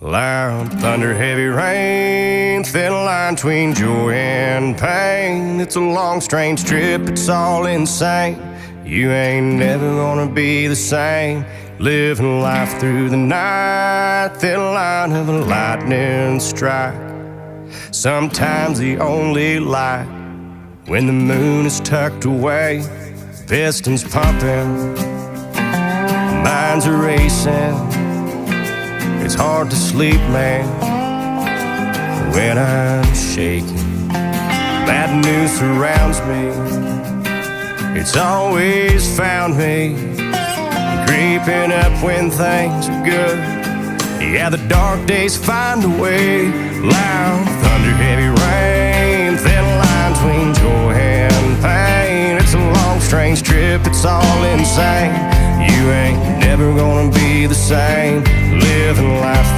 Loud thunder, heavy rain, thin line between joy and pain. It's a long, strange trip, it's all insane. You ain't never gonna be the same. Living life through the night, thin line of a lightning strike. Sometimes the only light when the moon is tucked away. Pistons pumping, minds are racing. It's hard to sleep, man, when I'm shaking. Bad news surrounds me, it's always found me creeping up when things are good. Yeah, the dark days find a way. Loud thunder, heavy rain, thin line between joy and pain. It's a long, strange trip, it's all insane. You ain't never gonna be the same. Living life through